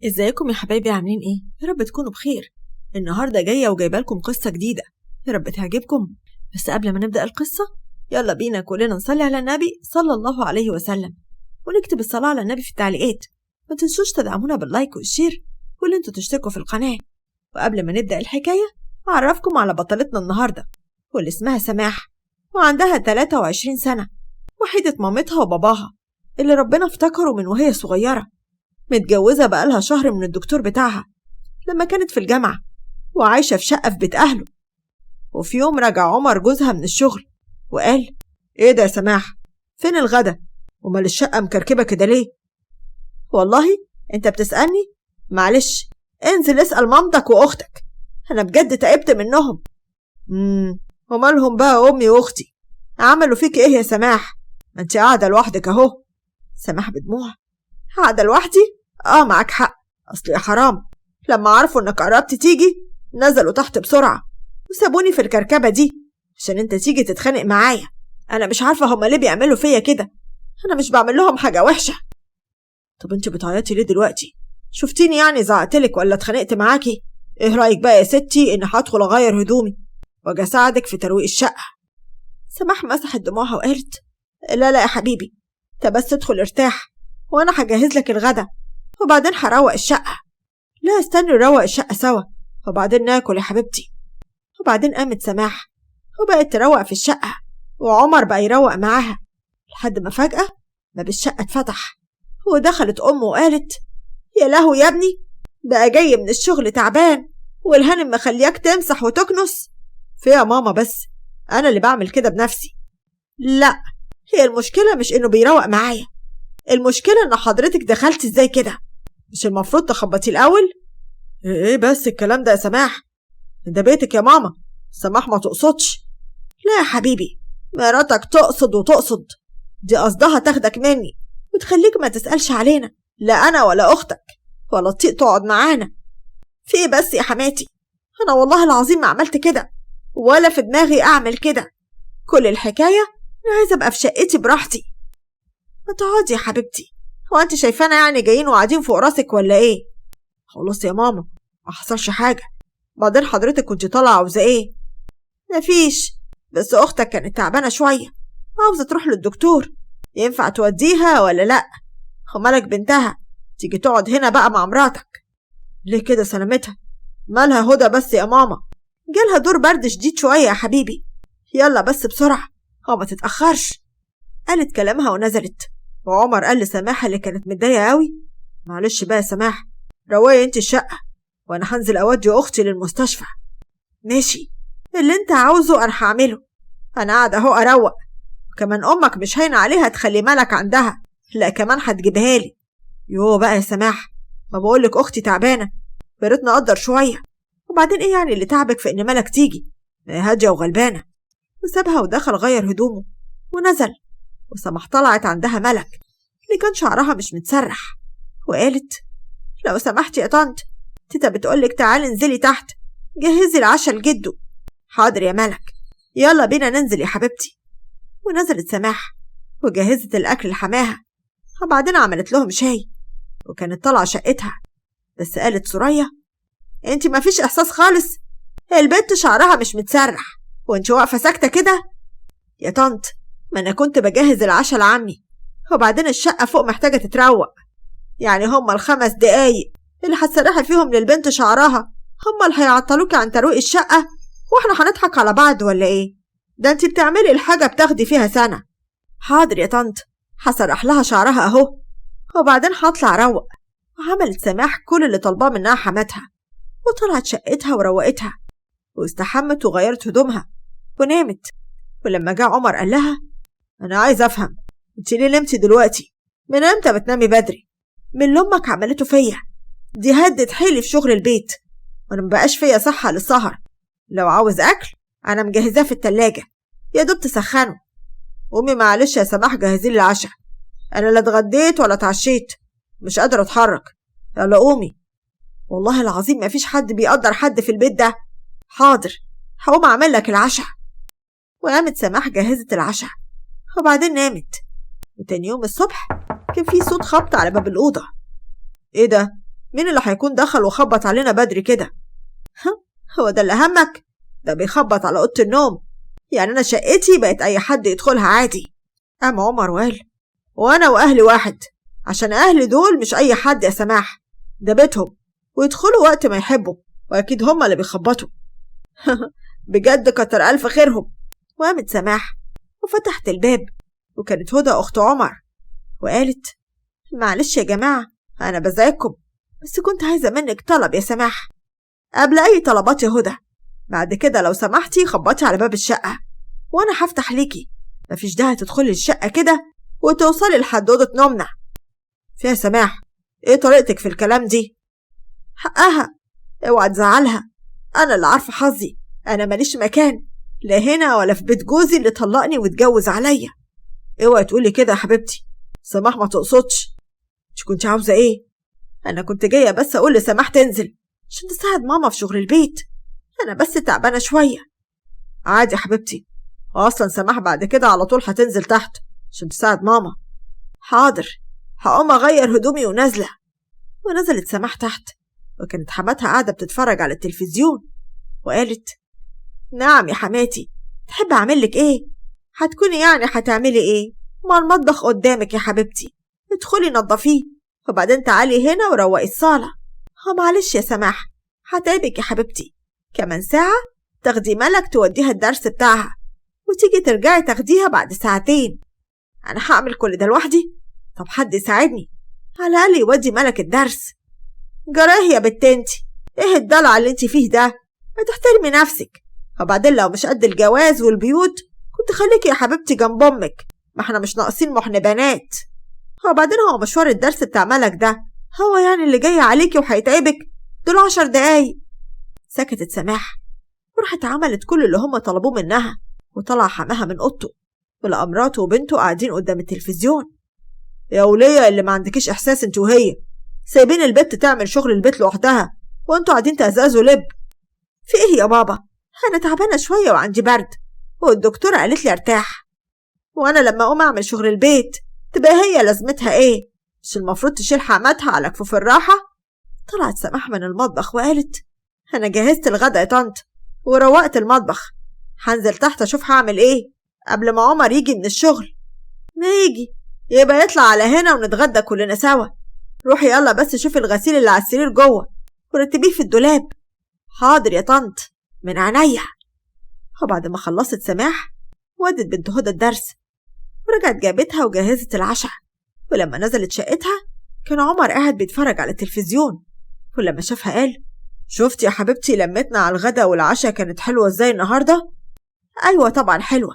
ازيكم يا حبايبي؟ عاملين ايه؟ يا رب تكونوا بخير. النهارده جايه وجايبه لكم قصه جديده، يا رب تعجبكم. بس قبل ما نبدا القصه يلا بينا كلنا نصلي على النبي صلى الله عليه وسلم، ونكتب الصلاه على النبي في التعليقات. ما تنسوش تدعمونا باللايك والشير، واللي انتوا تشتركوا في القناه. وقبل ما نبدا الحكايه اعرفكم على بطلتنا النهارده، واللي اسمها سماح، وعندها 23 سنه، وحيده مامتها وباباها اللي ربنا افتكره من وهي صغيره. متجوزة بقالها شهر من الدكتور بتاعها لما كانت في الجامعة، وعايشة في شقة في بيت أهله. وفي يوم رجع عمر جوزها من الشغل وقال: إيه ده يا سماح؟ فين الغدا؟ ومال الشقة مكركبة كده ليه؟ والله أنت بتسألني؟ معلش، انزل اسأل مامتك وأختك، أنا بجد تعبت منهم. ومالهم بقى أمي وأختي؟ عملوا فيك إيه يا سماح؟ ما أنت قاعدة لوحدك أهو. سماح بدموع: قاعدة لوحدي؟ معاك حق، أصل يا حرام لما عرفوا إنك قربت تيجي نزلوا تحت بسرعة وسابوني في الكركبة دي عشان انت تيجي تتخانق معايا. أنا مش عارفة هما ليه بيعملوا فيا كده، أنا مش بعمل لهم حاجة وحشة. طب انت بتعيطي ليه دلوقتي؟ شفتيني يعني زعقتلك ولا اتخانقت معاكي؟ ايه رأيك بقى يا ستي إن هدخل أغير هدومي واجي أساعدك في ترويق الشقة؟ سماح مسحت دموعها وقالت: لا يا حبيبي، انت بس ادخل ارتاح وأنا هجهز لك الغدا وبعدين هروق الشقة. لا استني نروق الشقة سوا وبعدين ناكل يا حبيبتي. وبعدين قامت سماح وبقت تروق في الشقة، وعمر بقى يروق معاها، لحد ما فجأة باب الشقة اتفتح ودخلت أمه وقالت: يا لهو يا ابني، بقى جاي من الشغل تعبان والهانم مخلياك تمسح وتكنس؟ في يا ماما، بس أنا اللي بعمل كده بنفسي. لا، هي المشكلة مش إنه بيروق معايا، المشكلة إن حضرتك دخلت ازاي كده؟ مش المفروض تخبطي الأول؟ ايه بس الكلام ده يا سماح؟ ده بيتك يا ماما، سماح ما تقصدش. لا يا حبيبي، مراتك تقصد وتقصد، دي قصدها تاخدك مني وتخليك ما تسألش علينا، لا أنا ولا أختك ولا تطيق تقعد معانا. في ايه بس يا حماتي؟ أنا والله العظيم ما عملت كده ولا في دماغي أعمل كده، كل الحكاية أنا عايزة أبقى في شقتي براحتي. ما تقعدي يا حبيبتي، هو أنت شايفانا يعني جايين وقاعدين فوق راسك ولا إيه؟ خلاص يا ماما، ما حصلش حاجة. بعدين حضرتك كنت طالعة عاوزة إيه؟ مفيش، بس أختك كانت تعبانة شوية عاوزة تروح للدكتور، ينفع توديها ولا لأ؟ مالك بنتها تيجي تقعد هنا بقى مع مراتك. ليه كده سلامتها؟ مالها هدى بس يا ماما؟ جالها دور برد شديد شوية يا حبيبي، يلا بس بسرعة ما تتأخرش. قالت كلامها ونزلت، وعمر قال لسماح اللي كانت متضايقة قوي: معلش بقى يا سماح، رواية انت الشقة وانا هنزل اودي اختي للمستشفى. ماشي، اللي انت عاوزه انا هعمله، انا قاعدة اهو اروق، وكمان امك مش هين عليها تخلي مالك عندها، لا كمان هتجيبها لي. يوه بقى يا سماح، ما بقولك اختي تعبانة، بريت نقدر شوية، وبعدين ايه يعني اللي تعبك في ان مالك تيجي؟ هادية وغلبانة. وسابها ودخل غير هدومه ونزل، وسماح طلعت عندها ملك اللي كان شعرها مش متسرح وقالت: لو سمحتي يا طنط، تيتا بتقولك تعالي انزلي تحت جهزي العشاء لجده. حاضر يا ملك، يلا بينا ننزل يا حبيبتي. ونزلت سماح وجهزت الأكل لحماها، وبعدين عملت لهم شاي، وكانت طالعة شقتها. بس قالت سوريا: انتي مفيش إحساس خالص، البنت شعرها مش متسرح وانتي واقفة ساكتة كده. يا طنط، ما أنا كنت بجهز العشاء لعمي، وبعدين الشقة فوق محتاجة تتروق، يعني هما ال5 دقايق اللي هتسرحي فيهم للبنت شعرها هما اللي هيعطلوكي عن ترويق الشقة؟ واحنا هنضحك على بعض ولا ايه؟ ده انتي بتعملي الحاجة بتاخدي فيها سنة. حاضر يا طنط، هسرح لها شعرها اهو وبعدين هطلع اروق. وعملت سماح كل اللي طلباه منها حماتها، وطلعت شقتها وروقتها واستحمت وغيرت هدومها ونامت. ولما جاء عمر قال لها: انا عايز افهم، انتي ليه نمتي دلوقتي؟ من امتى بتنامي بدري؟ من اللي امك عملته فيا، دي هدت حيلي في شغل البيت، وانا مبقاش فيا صحة للسهر. لو عاوز اكل انا مجهزاه في التلاجة، يا دوب تسخنه. قومي معلش يا سماح جهزيلي العشاء، انا لا اتغديت ولا اتعشيت، مش قادرة اتحرك، يلا قومي. والله العظيم مفيش حد بيقدر حد في البيت ده. حاضر، هقوم اعمل لك العشاء. وقامت سماح جهزت العشاء وبعدين نامت. وتاني يوم الصبح كان في صوت خبط على باب الأوضة. ايه ده؟ مين اللي هيكون دخل وخبط علينا بدري كده؟ هو ده اللي همك؟ ده بيخبط على أوضة النوم، يعني أنا شقتي بقت أي حد يدخلها عادي. قام عمر وقال وأنا وأهلي واحد، عشان أهلي دول مش أي حد يا سماح، ده بيتهم ويدخلوا وقت ما يحبوا، وأكيد هما اللي بيخبطوا. بجد كتر ألف خيرهم. وقامت سماح وفتحت الباب، وكانت هدى أخت عمر، وقالت معلش يا جماعة أنا بزعجكم، بس كنت عايزة منك طلب يا سماح. قبل أي طلبات يا هدى، بعد كده لو سمحتي خبطي على باب الشقة وأنا هفتح ليكي، مفيش داعي تدخلي الشقة كده وتوصلي لحد أوضة نومنا. فيها سماح إيه طريقتك في الكلام دي؟ حقها، اوعى تزعلها، أنا اللي عارفة حظي، أنا ماليش مكان لا هنا ولا في بيت جوزي اللي طلقني واتجوز عليا. اوعي تقولي كده يا حبيبتي، سماح ما تقصدش. مش كنت عاوزة ايه؟ انا كنت جاية بس اقول لسماح تنزل عشان تساعد ماما في شغل البيت، انا بس تعبانة شوية. عادي يا حبيبتي، اصلا سماح بعد كده على طول هتنزل تحت عشان تساعد ماما. حاضر، هقوم اغير هدومي ونازلة. ونزلت سماح تحت، وكانت حماتها قاعدة بتتفرج على التلفزيون، وقالت نعم يا حماتي، تحب اعملك ايه؟ هتكوني يعني هتعملي ايه؟ ما المطبخ قدامك يا حبيبتي، ادخلي نظفيه وبعدين تعالي هنا وروقي الصالة. معلش يا سماح، هتعبك يا حبيبتي، كمان ساعة تاخدي ملك توديها الدرس بتاعها، وتيجي ترجعي تاخديها بعد ساعتين. أنا هعمل كل ده لوحدي؟ طب حد يساعدني، على الأقل يودي ملك الدرس. جراه يا بنت انتي، ايه الدلع اللي انتي فيه ده؟ ما تحترمي نفسك، وبعدين لو مش قد الجواز والبيوت كنت خليكي يا حبيبتي جنب أمك، ما احنا مش ناقصين محنبانات. وبعدين هو مشوار الدرس بتاع ملك ده هو يعني اللي جاي عليكي وهيتعبك؟ دول 10 دقايق. سكتت سماح وراحت عملت كل اللي هم طلبوه منها، وطلع حماها من اوضته، ولقى مراته وبنته قاعدين قدام التلفزيون. يا ولية اللي ما عندكيش احساس انت وهي، سايبين البت تعمل شغل البيت لوحدها وانتوا قاعدين تهزازوا لب. في ايه يا بابا؟ انا تعبانه شويه وعندي برد، والدكتوره قالت لي ارتاح، وانا لما اقوم اعمل شغل البيت تبقى هي لازمتها ايه؟ مش المفروض تشيل حماتها على كفوف الراحه؟ طلعت سماح من المطبخ وقالت انا جهزت الغدا يا طنط وروقت المطبخ، هنزل تحت اشوف هعمل ايه قبل ما عمر يجي من الشغل. ما يجي يبقى يطلع على هنا ونتغدى كلنا سوا. روحي يلا بس شوفي الغسيل اللي على السرير جوه ورتبيه في الدولاب. حاضر يا طنط، من عينيا. وبعد ما خلصت سماح ودت بنت هدى الدرس، ورجعت جابتها وجهزت العشاء. ولما نزلت شقتها كان عمر قاعد بيتفرج على التلفزيون، ولما شافها قال شفتي يا حبيبتي لمتنا على الغدا والعشاء كانت حلوة ازاي النهاردة؟ ايوه طبعا حلوة،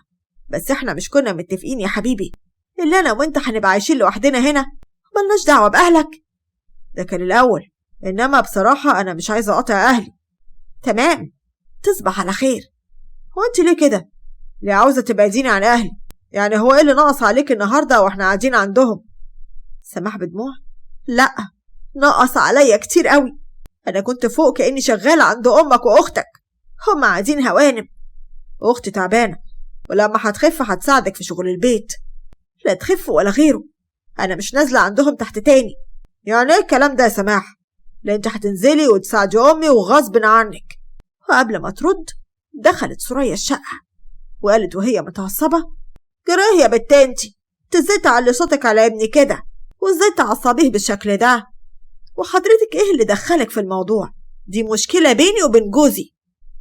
بس احنا مش كنا متفقين يا حبيبي اللي انا وانت هنبقى عايشين لوحدنا هنا ملناش دعوة باهلك؟ ده كان الاول، انما بصراحة انا مش عايزة اقاطع اهلي. تمام، تصبح على خير. هو انت ليه كده؟ ليه عاوزة تبعديني عن اهلي؟ يعني هو ايه اللي ناقص عليك النهاردة واحنا قاعدين عندهم؟ سماح بدموع لا، ناقص عليا كتير قوي، انا كنت فوق كأني شغالة عند امك واختك، هم قاعدين هوانم. اختي تعبانة ولما هتخف هتساعدك في شغل البيت. لا تخف ولا غيره، انا مش نازلة عندهم تحت تاني. يعني ايه الكلام ده يا سماح؟ لا انت هتنزلي وتساعدي امي وغصب عنك. وقبل ما ترد دخلت سوريا الشقة وقالت وهي متعصبة جراه يا بنت انتي، ازاي تعلي صوتك على ابني كده وازاي تعصبيه بالشكل ده؟ وحضرتك ايه اللي دخلك في الموضوع؟ دي مشكلة بيني وبين جوزي،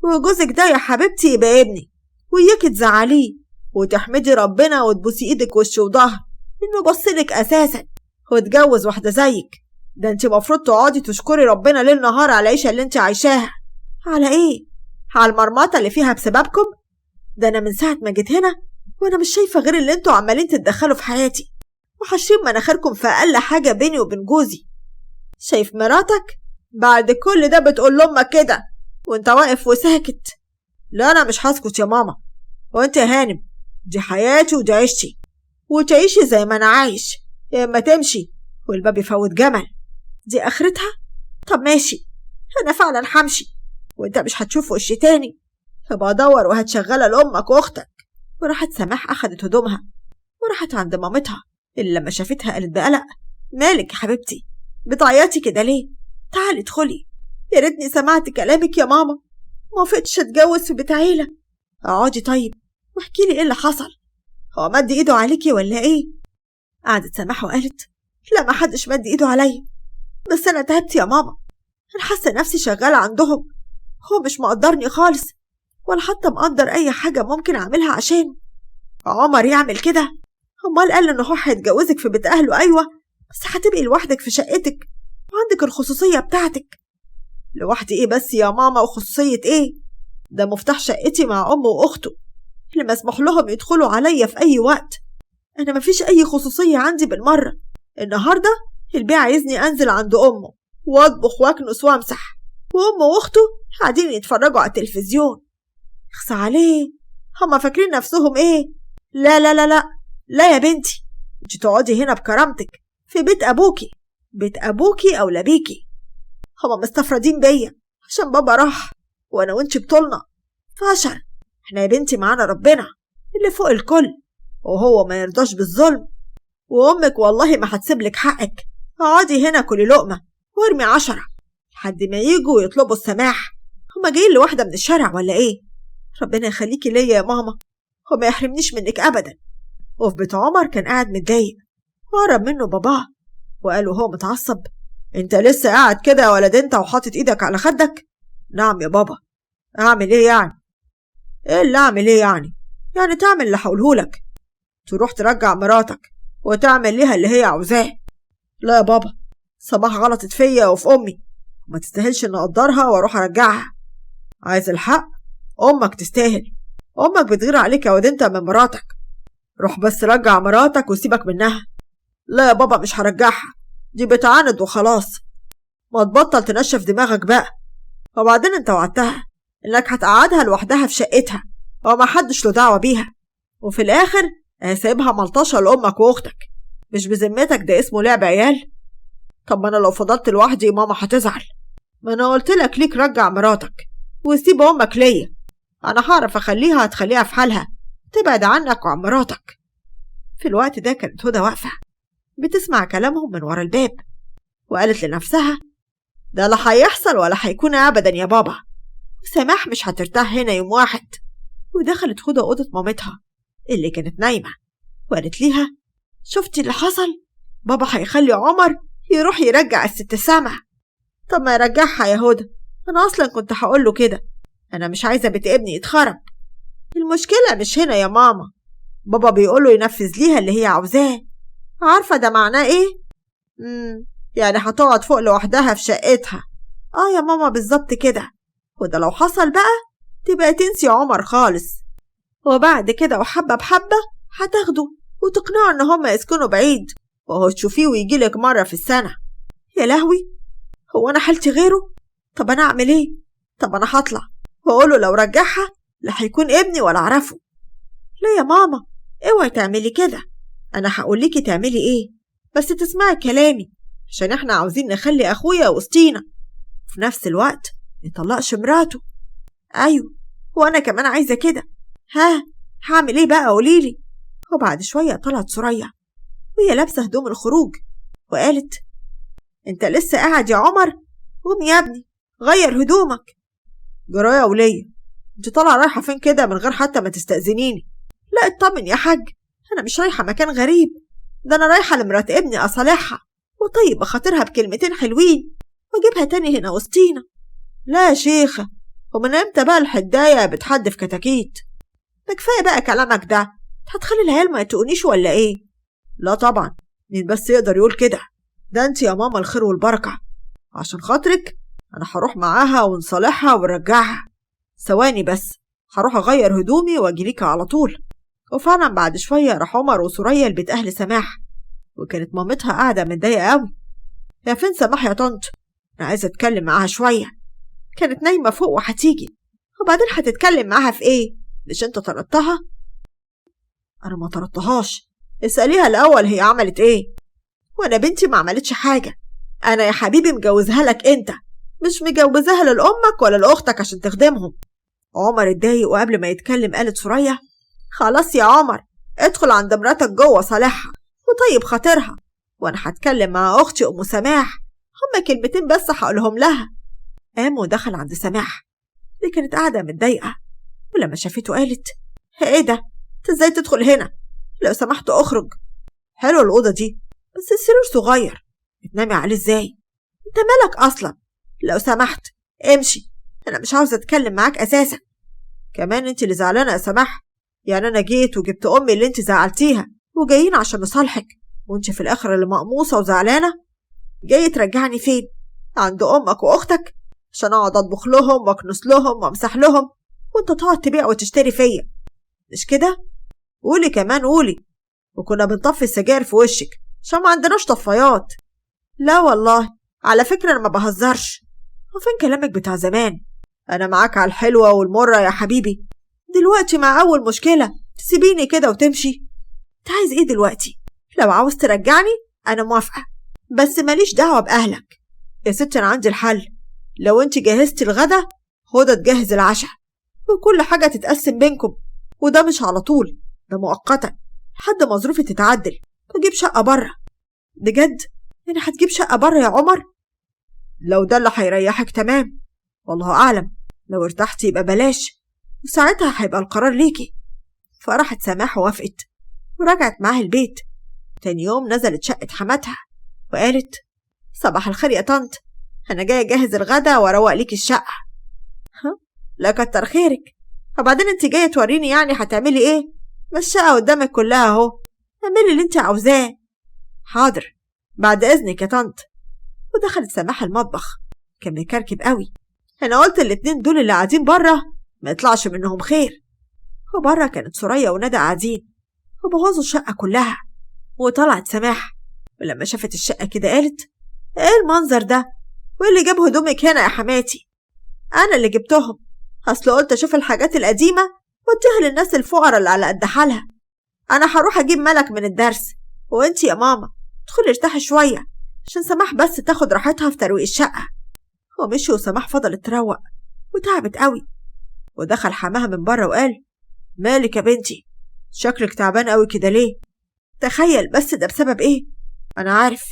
وجوزك ده يا حبيبتي يبقى ابني، وياكي تزعليه وتحمدي ربنا وتبوسي ايدك وش وظهر انه بصلك اساسا واتجوز واحدة زيك. ده انت مفروض تقعدي تشكري ربنا ليل نهار على العيشة اللي انت عايشاها. على ايه؟ على المرمطة اللي فيها بسببكم؟ ده انا من ساعة ما جيت هنا وانا مش شايفة غير اللي انتوا عمالين تتدخلوا في حياتي وحاشين مناخيركم في اقل حاجة بيني وبين جوزي. شايف مراتك بعد كل ده بتقول لامك كده وانت واقف وساكت؟ لا انا مش هسكت يا ماما. وانت يا هانم دي حياتي ودي عيشتي، وتعيشي زي ما انا عايش يا اما تمشي والباب يفوت جمل. دي اخرتها؟ طب ماشي، انا فعلا همشي وانت مش هتشوف وشي تاني، هبقى ادور وهتشغلها لامك واختك. وراحت سماح اخدت هدومها وراحت عند مامتها اللي لما شافتها قالت بقلق مالك يا حبيبتي بتعيطي كده ليه؟ تعالي ادخلي. يا ريتني سمعت كلامك يا ماما، ما وافقتش اتجوز في بيت عيلة. اقعدي طيب واحكي لي ايه اللي حصل. هو مد ايده عليكي ولا ايه؟ قعدت سماح وقالت لا، ما حدش مد ايده عليا، بس انا تعبت يا ماما. انا حاسه نفسي شغاله عندهم، هو مش مقدرني خالص ولا حتى مقدر اي حاجه ممكن اعملها عشانه. عمر يعمل كده؟ امال قال ان هو هيتجوزك في بيت اهله، ايوه، بس هتبقي لوحدك في شقتك وعندك الخصوصيه بتاعتك. لوحدي ايه بس يا ماما، وخصوصيه ايه؟ ده مفتاح شقتي مع امه واخته اللي مسموح لهم يدخلوا عليا في اي وقت. انا مفيش اي خصوصيه عندي بالمره. النهارده البيع عايزني انزل عند امه واطبخ واكنس وامسح، وامه واخته قاعدين يتفرجوا على التلفزيون. اخس عليه، هما فاكرين نفسهم ايه؟ لا لا لا لا لا يا بنتي، انت تقعدي هنا بكرامتك في بيت ابوكي. بيت ابوكي او لبيكي. هما مستفردين بيا عشان بابا راح وانا وانت بطولنا فشل. احنا يا بنتي معانا ربنا اللي فوق الكل، وهو ما يرضاش بالظلم. وامك والله ما هتسيبلك حقك. اقعدي هنا كلي لقمه وارمي 10 لحد ما يجوا يطلبوا السماح. هما جايين لواحده من الشارع ولا ايه؟ ربنا يخليكي ليا يا ماما وما يحرمنيش منك ابدا. وفي بيت عمر كان قاعد متضايق وقرب منه باباه وقال وهو متعصب انت لسه قاعد كده يا ولد انت وحاطط ايدك على خدك؟ نعم يا بابا. اعمل ايه يعني؟ ايه اللي اعمل ايه يعني؟ يعني تعمل اللي هقولهولك، تروح ترجع مراتك وتعمل ليها اللي هي عاوزاه. لا يا بابا، صباح غلطت فيا وفي امي وما تستاهلش ان اقدرها واروح ارجعها. عايز الحق؟ امك تستاهل. امك بتغير عليك يا واد انت من مراتك. روح بس رجع مراتك وسيبك منها. لا يا بابا مش هرجعها، دي بتعاند وخلاص. ما تبطل تنشف دماغك بقى. وبعدين انت وعدتها انك هتقعدها لوحدها في شقتها وما حدش له دعوه بيها، وفي الاخر سايبها ملطشه لامك واختك. مش بذمتك ده اسمه لعب عيال؟ طب ما انا لو فضلت لوحدي ماما هتزعل. ما انا قلت لك ليك رجع مراتك وسيب امك ليا، انا هعرف اخليها تخليها في حالها تبعد عنك وعن مراتك. في الوقت ده كانت هدى واقفه بتسمع كلامهم من ورا الباب وقالت لنفسها ده لا هيحصل ولا هيكون ابدا يا بابا، وسماح مش هترتاح هنا يوم واحد. ودخلت هدى اوضه مامتها اللي كانت نايمه وقالت ليها شفتي اللي حصل؟ بابا هيخلي عمر يروح يرجع الست سامع. طب ما يرجعها يا هدى، انا اصلا كنت هقوله كده، انا مش عايزه بيت ابني يتخرب. المشكله مش هنا يا ماما، بابا بيقوله ينفذ ليها اللي هي عاوزاه. عارفه ده معناه ايه؟ يعني هتقعد فوق لوحدها في شقتها. يا ماما بالظبط كده. وده لو حصل بقى تبقى تنسي عمر خالص، وبعد كده وحبه بحبه هتاخده وتقنعه ان هما يسكنوا بعيد وهو تشوفيه ويجيلك مره في السنه. يا لهوي، هو انا حالتي غيره؟ طب انا اعمل ايه؟ طب انا هطلع واقوله لو رجعها لا هيكون ابني ولا اعرفه. لا يا ماما اوعي تعملي كده، انا هقوليكي تعملي ايه بس تسمعي كلامي عشان احنا عاوزين نخلي اخويا وسطينا في نفس الوقت يطلقش مراته. ايوه وانا كمان عايزه كده. هعمل ايه بقى قوليلي. وبعد شويه طلعت سوريا وهي لابسه هدوم الخروج وقالت انت لسه قاعد يا عمر؟ قوم يا ابني غير هدومك. جرايه وليا، انت طالعه رايحه فين كده من غير حتى ما تستأذنيني؟ لا اطمن يا حاج، انا مش رايحه مكان غريب، ده انا رايحه لمرات ابني اصالحها وطيب بخاطرها بكلمتين حلوين واجيبها تاني هنا وسطينا. لا يا شيخه، ومن امتى بقى الحدايه بتحدف كتاكيت؟ ده كفايه بقى كلامك ده، هتخلي العيال ما يتقونيش ولا ايه؟ لا طبعا، مين بس يقدر يقول كده؟ ده انت يا ماما الخير والبركه، عشان خاطرك انا هروح معاها ونصالحها ونرجعها. ثواني بس هروح اغير هدومي واجيليكي على طول. وفعلا بعد شويه راح عمر وسوريا لبيت اهل سماح، وكانت مامتها قاعده متضايقه قوي. يا فين سماح يا طنط؟ انا عايزه اتكلم معاها شويه. كانت نايمه فوق وهتيجي. وبعدين هتتكلم معاها في ايه؟ مش انت طردتها؟ انا ما طردتهاش، اساليها الاول هي عملت ايه. وانا بنتي ما عملتش حاجه، انا يا حبيبي مجوزها لك انت، مش مجوزاها لامك ولا لاختك عشان تخدمهم. عمر اتضايق وقبل ما يتكلم قالت سوريا خلاص يا عمر ادخل عند مراتك جوه صالحها وطيب خاطرها، وانا هتكلم مع اختي ام سماح، هما كلمتين بس هقولهم لها. قام ودخل عند سماح اللي كانت قاعدة متضايقة، ولما شافته قالت: ايه ده؟ انت ازاي تدخل هنا؟ لو سمحت اخرج. حلوة الأوضة دي بس السرير صغير، بتنامي عليه ازاي؟ انت مالك اصلا؟ لو سمحت امشي، انا مش عاوزة اتكلم معاك اساسا. كمان انت اللي زعلانة يا سماح؟ يعني انا جيت وجبت امي اللي انت زعلتيها وجايين عشان نصالحك، وانت في الاخر اللي مقموصة وزعلانة؟ جاي ترجعني فين؟ عند امك واختك عشان اقعد اطبخ لهم واكنس لهم وامسح لهم، وانت تقعد تبيع وتشتري فيا، مش كده؟ قولي كمان قولي. وكنا بنطفي السجاير في وشك عشان ما عندناش طفايات. لا والله، على فكرة انا ما بهزرش. وفين كلامك بتاع زمان؟ انا معاك على الحلوة والمرة يا حبيبي. دلوقتي مع اول مشكلة تسيبيني كده وتمشي؟ انت عايز ايه دلوقتي؟ لو عاوز ترجعني انا موافقة، بس ماليش دعوة باهلك. يا ستي انا عندي الحل. لو انت جهزتي الغدا هدى تجهز العشاء، وكل حاجة تتقسم بينكم، وده مش على طول، ده مؤقتا لحد ما ظروفي تتعدل تجيب شقة بره. بجد؟ يعني هتجيب شقة بره يا عمر؟ لو ده اللي هيريحك تمام، والله أعلم. لو ارتحتي يبقى بلاش، وساعتها هيبقى القرار ليكي. فراحت سماح ووافقت ورجعت معاها البيت. تاني يوم نزلت شقة حماتها وقالت: صباح الخير يا طنط، أنا جاية أجهز الغدا وأروق ليكي الشقة. ها؟ لا كتر خيرك. وبعدين انت جاية توريني يعني هتعملي ايه؟ ما الشقة قدامك كلها اهو، اعملي اللي انت عاوزاه. حاضر، بعد اذنك يا طنط. ودخلت سماح المطبخ، كان مكركب قوي. انا قلت الاتنين دول اللي قاعدين بره ما يطلعش منهم خير. وبره كانت سوريا وندى قاعدين وبوظوا الشقة كلها. وطلعت سماح، ولما شافت الشقة كده قالت: ايه المنظر ده؟ وايه اللي جاب هدومك هنا يا حماتي؟ انا اللي جبتهم، اصل قلت اشوف الحاجات القديمة واديها للناس الفقراء اللي على قد حالها. انا هروح اجيب ملك من الدرس، وانتي يا ماما ادخلي ارتاحي شوية عشان سماح بس تاخد راحتها في ترويق الشقة. ومشي وسماح فضلت تروق وتعبت قوي. ودخل حماها من بره وقال: مالك يا بنتي؟ شكلك تعبان قوي كده ليه؟ تخيل بس ده بسبب ايه؟ انا عارف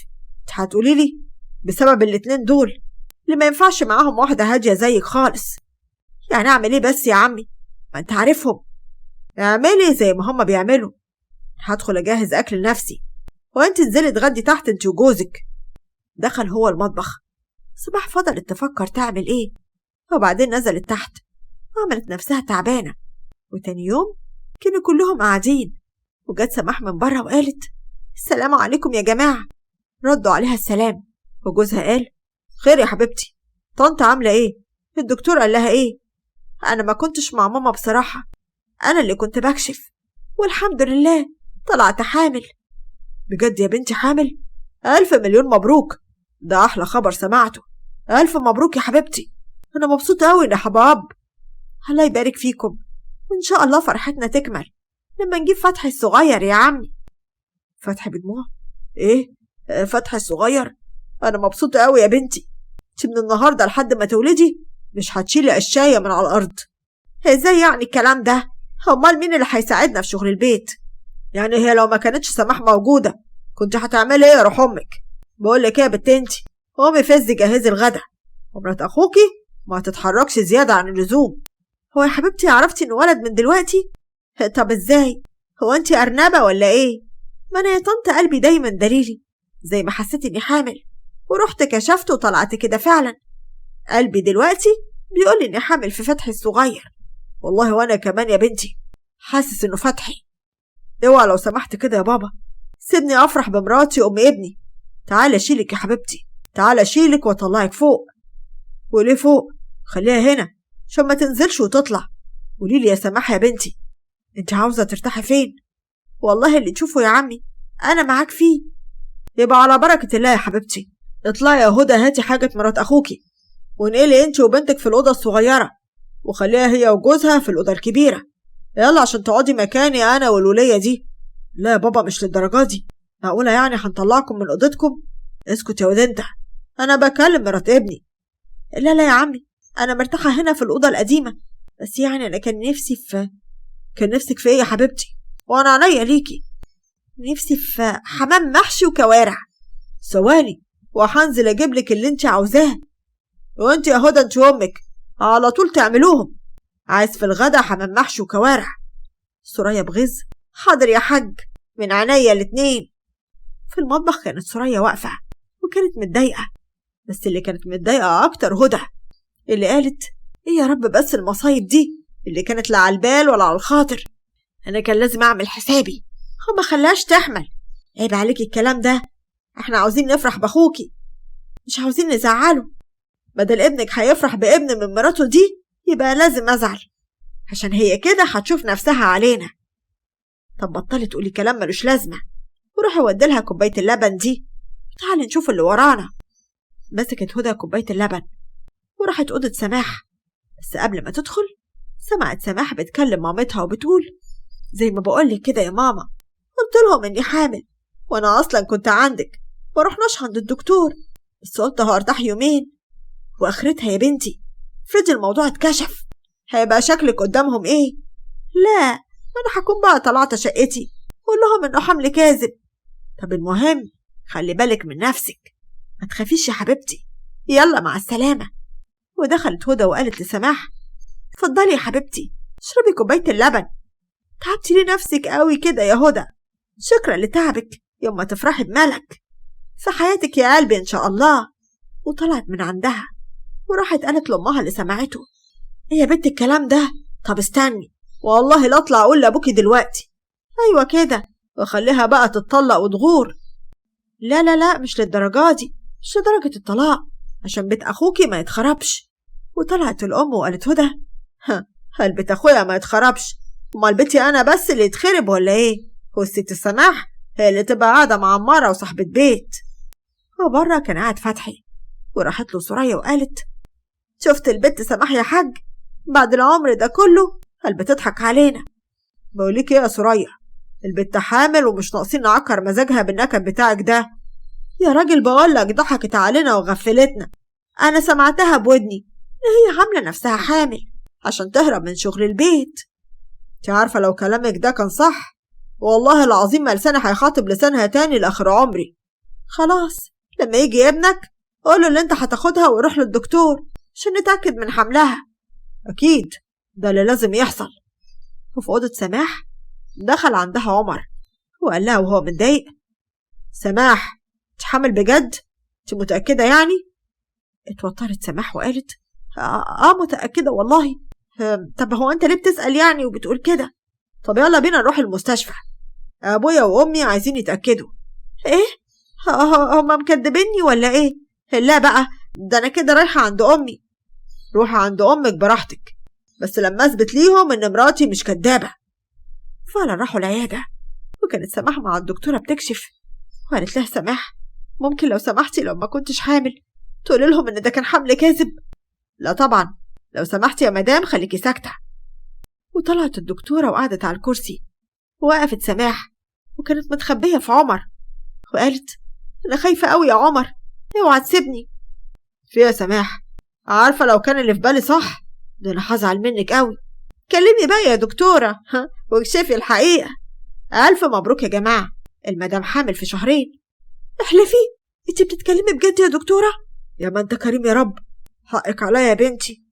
انت هتقولي لي بسبب الاتنين دول اللي ما ينفعش معاهم واحدة هادية زيك خالص. يعني اعمل ايه بس يا عمي؟ ما انت عارفهم. اعملي زي ما هما بيعملوا. هدخل اجهز اكل لنفسي، وانت انزلي اتغدي تحت انت وجوزك. دخل هو المطبخ. صباح فضلت تفكر تعمل ايه، وبعدين نزلت تحت وعملت نفسها تعبانة. وتاني يوم كانوا كلهم قاعدين، وجت سماح من بره وقالت: السلام عليكم يا جماعة. ردوا عليها السلام. وجوزها قال: خير يا حبيبتي، طنط عاملة ايه؟ الدكتور قال لها ايه؟ انا ما كنتش مع ماما بصراحة، انا اللي كنت بكشف، والحمد لله طلعت حامل. بجد يا بنتي حامل؟ 1000 مليون مبروك، ده احلى خبر سمعته. 1000 مبروك يا حبيبتي، انا مبسوطة اوي يا حباب. الله يبارك فيكم، وان شاء الله فرحتنا تكمل لما نجيب فتحي الصغير يا عمي. فتحي بدموع؟ ايه فتحي الصغير؟ انا مبسوطة اوي يا بنتي. انت من النهاردة لحد ما تولدي مش هتشيلي قشاية من على الارض. ازاي يعني الكلام ده؟ امال مين اللي هيساعدنا في شغل البيت؟ يعني هي لو ما كانتش سماح موجودة كنت هتعملي ايه يا روح امك؟ بقول لك ايه يا بنت انتي، قومي فزي جهزي الغدا، ومرات اخوكي ما تتحركش زيادة عن اللزوم. هو يا حبيبتي عرفتي انه ولد من دلوقتي؟ طب ازاي؟ هو انتي ارنبة ولا ايه؟ ما انا يا طنط قلبي دايما دليلي، زي ما حسيت اني حامل ورحت كشفت وطلعت كده فعلا. قلبي دلوقتي بيقول لي اني حامل في فتحي الصغير. والله وانا كمان يا بنتي حاسس انه فتحي. اوعى لو سمحت كده يا بابا، سيبني افرح بمراتي ام ابني. تعالى اشيلك يا حبيبتي، تعالى اشيلك واطلعك فوق. وليه فوق؟ خليها هنا عشان ما تنزلش وتطلع. قوليلي يا سماح يا بنتي، انت عاوزة ترتاحي فين؟ والله اللي تشوفه يا عمي انا معاك فيه. يبقى على بركة الله يا حبيبتي، اطلعي يا هدى هاتي حاجة مرات اخوكي، وانقلي انت وبنتك في الأوضة الصغيرة، وخليها هي وجوزها في الأوضة الكبيرة. يلا عشان تقعدي مكاني أنا والولية دي. لا يا بابا مش للدرجة دي، معقولة يعني هنطلعكم من أوضتكم؟ اسكت يا ولد انت، أنا بكلم مرات ابني. لا لا يا عمي، أنا مرتاحة هنا في الأوضة القديمة، بس يعني أنا كان نفسك في إيه يا حبيبتي؟ وأنا عينيا ليكي. نفسي في حمام محشي وكوارع. ثواني، وهنزل اجيبلك اللي انت عاوزاه. وانت يا هدى انت وامك على طول تعملوهم. عايز في الغدا حمام محشي وكوارع. سوريا بغز: حاضر يا حاج، من عينيا الاتنين. في المطبخ كانت سوريا واقفة وكانت متضايقة، بس اللي كانت متضايقة أكتر هدى، اللي قالت: إيه يا رب بس المصايب دي اللي كانت لا على البال ولا على الخاطر. أنا كان لازم أعمل حسابي، هو ما خلاش تحمل. عيب عليكي الكلام ده، إحنا عاوزين نفرح بأخوكي، مش عاوزين نزعله. بدل ابنك هيفرح بابن من مراته دي يبقى لازم أزعل، عشان هي كده هتشوف نفسها علينا. طب بطلي تقولي كلام ملوش لازمة، وروحي وديلها كوباية اللبن دي، تعالي نشوف اللي ورانا. مسكت هدى كوباية اللبن وراحت أوضة سماح، بس قبل ما تدخل سمعت سماح بتكلم مامتها وبتقول: زي ما بقولك كده يا ماما، قلت لهم إني حامل، وأنا أصلا كنت عندك، ما رحناش عند الدكتور، بس قلت هرتاح يومين. وآخرتها يا بنتي افرضي الموضوع اتكشف، هيبقى شكلك قدامهم إيه؟ لا، ما أنا هكون بقى طلعت شقتي وأقول لهم إنه حمل كاذب. طب المهم خلي بالك من نفسك، ما تخافيش يا حبيبتي، يلا مع السلامة. ودخلت هدى وقالت لسماح: اتفضلي يا حبيبتي اشربي كوباية اللبن. تعبتي ليه نفسك قوي كده يا هدى؟ شكرا لتعبك، يوم ما تفرحي بملك في حياتك يا قلبي إن شاء الله. وطلعت من عندها وراحت قالت لأمها اللي سمعته: ايه يا بنت الكلام ده؟ طب استني والله لا اطلع اقول لابوكي دلوقتي. ايوه كده، وخليها بقى تتطلق وتغور. لا لا لا، مش للدرجة دي، مش لدرجة الطلاق، عشان بيت اخوكي ما يتخربش. وطلعت الام وقالت: هدى، هل بيت اخويا ما يتخربش؟ امال بيتي انا بس اللي يتخرب ولا ايه؟ والست السماح هي اللي تبقى قاعده معمره وصاحبه بيت. وبره كان قاعد فتحي، وراحت له سوريا وقالت: شفت البت سماح يا حاج؟ بعد العمر ده كله هل بتضحك علينا؟ بقولك ايه يا سوريا، البت حامل ومش ناقصين نعكر مزاجها بالنكد بتاعك ده. يا راجل بقولك ضحكت علينا وغفلتنا، انا سمعتها بودني ان هي عامله نفسها حامل عشان تهرب من شغل البيت. انت عارفه لو كلامك ده كان صح والله العظيم ما لساني هيخاطب لسانها تاني لاخر عمري. خلاص، لما يجي ابنك قوله اللي انت هتاخدها وروح للدكتور عشان نتاكد من حملها. اكيد ده اللي لازم يحصل. وفي اوضه سماح دخل عندها عمر وقال لها وهو متضايق: سماح، انت حامل بجد؟ انت متاكده يعني؟ اتوترت سماح وقالت: متاكده والله. طب هو انت ليه بتسال يعني وبتقول كده؟ طب يلا بينا نروح المستشفى، ابويا وامي عايزين يتاكدوا. ايه؟ هما مكدبيني ولا ايه؟ لا بقى، ده انا كده رايحه عند امي. روحي عند امك براحتك، بس لما اثبت ليهم ان مراتي مش كدابه. فعلا راحوا العياده، وكانت سماح مع الدكتوره بتكشف، وقالت لها: سماح، ممكن لو سمحتي لو ما كنتش حامل تقولي لهم ان ده كان حمل كاذب؟ لا طبعا، لو سمحتي يا مدام خليكي ساكته. وطلعت الدكتوره وقعدت على الكرسي، ووقفت سماح وكانت متخبيه في عمر، وقالت: انا خايفه قوي يا عمر، اوعى تسيبني. في يا سماح، عارفه لو كان اللي في بالي صح ده انا هزعل منك قوي. كلمي بقى يا دكتوره واكشفي الحقيقه. الف مبروك يا جماعه، المدام حامل في 2 شهر. احلفي، انت بتتكلمي بجد يا دكتوره؟ يا ما انت كريم يا رب، حقك عليا يا بنتي.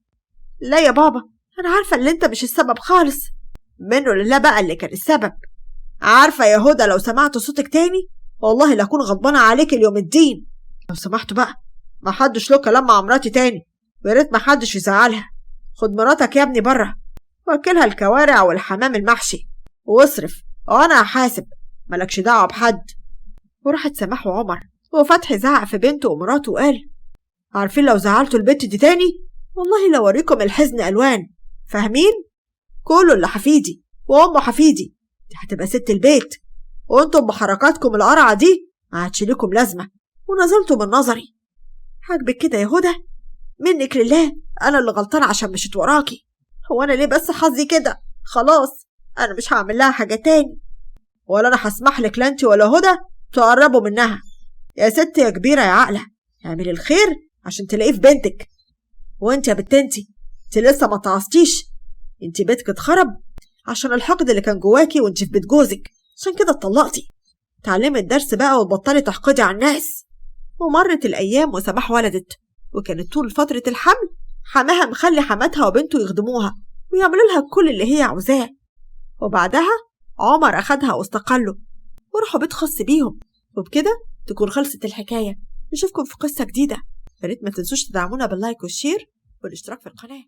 لا يا بابا، انا عارفه ان انت مش السبب خالص، منه لله بقى اللي كان السبب. عارفه يا هدى لو سمعت صوتك تاني والله لاكون غضبانه عليك اليوم الدين. لو سمحتوا بقى ما حدش له كلام مع مراتي تاني، ويا ريت ما حدش يزعلها. خد مراتك يا ابني بره واكلها الكوارع والحمام المحشي واصرف، وانا هحاسب، مالكش دعوه بحد. وراحت سماح وعمر، وفتحي زعق في بنته ومراته وقال: عارفين لو زعلتوا البت دي تاني والله لو اوريكم الحزن الوان، فاهمين؟ كله اللي حفيدي وامه حفيدي، دي هتبقى ست البيت، وانتم بحركاتكم القرعه دي ما عادش ليكم لازمه، ونزلتوا من نظري. عاجبك كده يا هدى؟ منك لله انا اللي غلطانه عشان مشيت وراكي. هو انا ليه بس حظي كده؟ خلاص انا مش هعمل لها حاجه تاني، ولا انا هسمح لك لا انت ولا هدى تقربوا منها. يا ست يا كبيره يا عاقله، اعملي الخير عشان تلاقيه في بنتك. وانت يا بنت انت لسه ما تعصتيش، انت بيتك اتخرب عشان الحقد اللي كان جواكي وانت في بيت جوزك، عشان كده اتطلقتي. تعلمي الدرس بقى وتبطلي تحقدي على الناس. ومرت الأيام وسماح ولدت، وكانت طول فترة الحمل حماها مخلي حماتها وبنته يخدموها ويعملوا لها كل اللي هي عاوزاه. وبعدها عمر أخدها واستقلوا وراحوا بيت خاص بيهم. وبكده تكون خلصت الحكاية. نشوفكم في قصة جديدة. ياريت ما تنسوش تدعمونا باللايك والشير والاشتراك في القناة.